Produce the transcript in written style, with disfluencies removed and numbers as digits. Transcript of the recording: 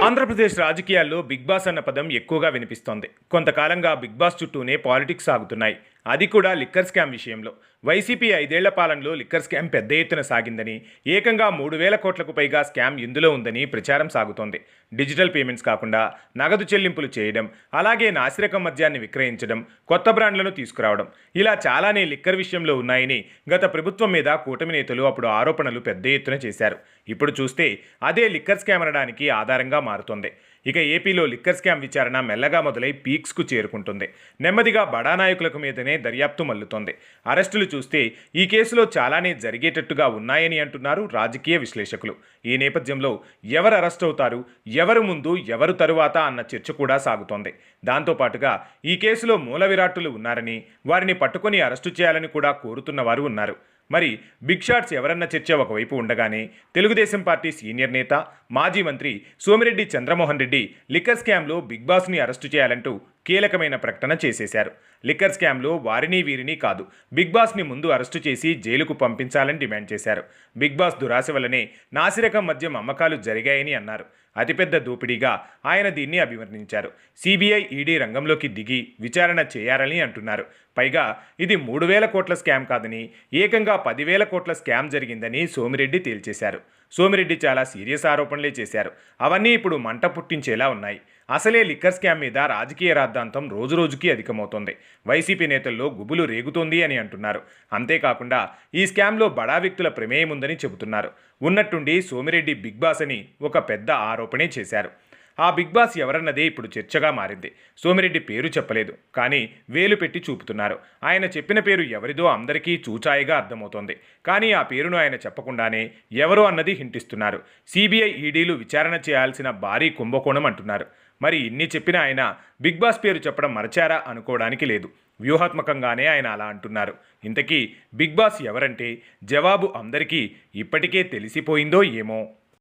ఆంధ్రప్రదేశ్ రాజకీయాల్లో big boss అన్న పదం ఎక్కువగా వినిపిస్తోంది. కొంతకాలంగా బిగ్ బాస్ చుట్టూనే పాలిటిక్స్ సాగుతున్నాయి. అది కూడా లిక్కర్ స్కామ్ విషయంలో. వైసీపీ 5 ఏళ్ల పాలనలో లిక్కర్ స్కామ్ పెద్ద ఎత్తున సాగిందని, ఏకంగా 3,000 కోట్లకు పైగా స్కామ్ ఇందులో ఉందని ప్రచారం సాగుతోంది. డిజిటల్ పేమెంట్స్ కాకుండా నగదు చెల్లింపులు చేయడం, అలాగే నాసిరకం మద్యాన్ని విక్రయించడం, కొత్త బ్రాండ్లను తీసుకురావడం, ఇలా చాలానే లిక్కర్ విషయంలో ఉన్నాయని గత ప్రభుత్వం మీద కూటమి నేతలు అప్పుడు ఆరోపణలు పెద్ద ఎత్తున చేశారు. ఇప్పుడు చూస్తే అదే లిక్కర్ స్కామ్ అనడానికి ఆధారంగా మారుతోంది. ఇక ఏపీలో లిక్కర్ స్కామ్ విచారణ మెల్లగా మొదలై పీక్స్కు చేరుకుంటుంది. నెమ్మదిగా బడా నాయకులకు మీదనే దర్యాప్తు మల్లుతోంది. అరెస్టులు చూస్తే ఈ కేసులో చాలానే జరిగేటట్టుగా ఉన్నాయని అంటున్నారు రాజకీయ విశ్లేషకులు. ఈ నేపథ్యంలో ఎవరు అరెస్ట్ అవుతారు, ఎవరు ముందు ఎవరు తరువాత అన్న చర్చ కూడా సాగుతోంది. దాంతోపాటుగా ఈ కేసులో మూల విరాట్టులు ఉన్నారని, వారిని పట్టుకొని అరెస్టు చేయాలని కూడా కోరుతున్న వారు ఉన్నారు. మరి బిగ్ షాట్స్ ఎవరన్న చర్చ ఒకవైపు ఉండగానే తెలుగుదేశం పార్టీ సీనియర్ నేత, మాజీ మంత్రి సోమిరెడ్డి చంద్రమోహన్ రెడ్డి లిక్కర్ స్కామ్లో బిగ్ బాస్ని అరెస్టు చేయాలంటూ కీలకమైన ప్రకటన చేసేశారు. లిక్కర్ స్కామ్లో వారిని వీరిని కాదు, బిగ్ బాస్ని ముందు అరెస్టు చేసి జైలుకు పంపించాలని డిమాండ్ చేశారు. బిగ్ బాస్ దురాశ వల్లనే నాసిరకం మద్యం అమ్మకాలు జరిగాయని అన్నారు. అతిపెద్ద దోపిడీగా ఆయన దీన్ని అభివర్ణించారు. సిబిఐ, ఈడీ రంగంలోకి దిగి విచారణ చేయాలని అంటున్నారు. పైగా ఇది 3,000 కోట్ల స్కామ్ కాదని, ఏకంగా 10,000 కోట్ల స్కామ్ జరిగిందని సోమిరెడ్డి తేల్చేశారు. సోమిరెడ్డి చాలా సీరియస్ ఆరోపణలే చేశారు. అవన్నీ ఇప్పుడు మంట పుట్టించేలా ఉన్నాయి. అసలే లిక్కర్ స్కామ్ మీద రాజకీయ రాద్ధాంతం రోజురోజుకి అధికమవుతోంది. వైసీపీ నేతల్లో గుబులు రేగుతోంది అని అంటున్నారు. అంతేకాకుండా ఈ స్కామ్లో బడా వ్యక్తుల ప్రమేయం ఉందని చెబుతున్నారు. ఉన్నట్టుండి సోమిరెడ్డి బిగ్ బాస్ అని ఒక పెద్ద ఆరోపణే చేశారు. ఆ బిగ్ బాస్ ఎవరన్నదే ఇప్పుడు చర్చగా మారింది. సోమిరెడ్డి పేరు చెప్పలేదు, కానీ వేలు పెట్టి చూపుతున్నారు. ఆయన చెప్పిన పేరు ఎవరిదో అందరికీ చూచాయిగా అర్థమవుతోంది. కానీ ఆ పేరును ఆయన చెప్పకుండానే ఎవరో అన్నది హింటిస్తున్నారు. సిబిఐ, ఈడీలు విచారణ చేయాల్సిన భారీ కుంభకోణం అంటున్నారు. మరి ఇన్ని చెప్పినా ఆయన బిగ్ బాస్ పేరు చెప్పడం మరచారా అనుకోవడానికి లేదు. వ్యూహాత్మకంగానే ఆయన అలా అంటున్నారు. ఇంతకీ బిగ్ బాస్ ఎవరంటే జవాబు అందరికీ ఇప్పటికే తెలిసిపోయిందో ఏమో.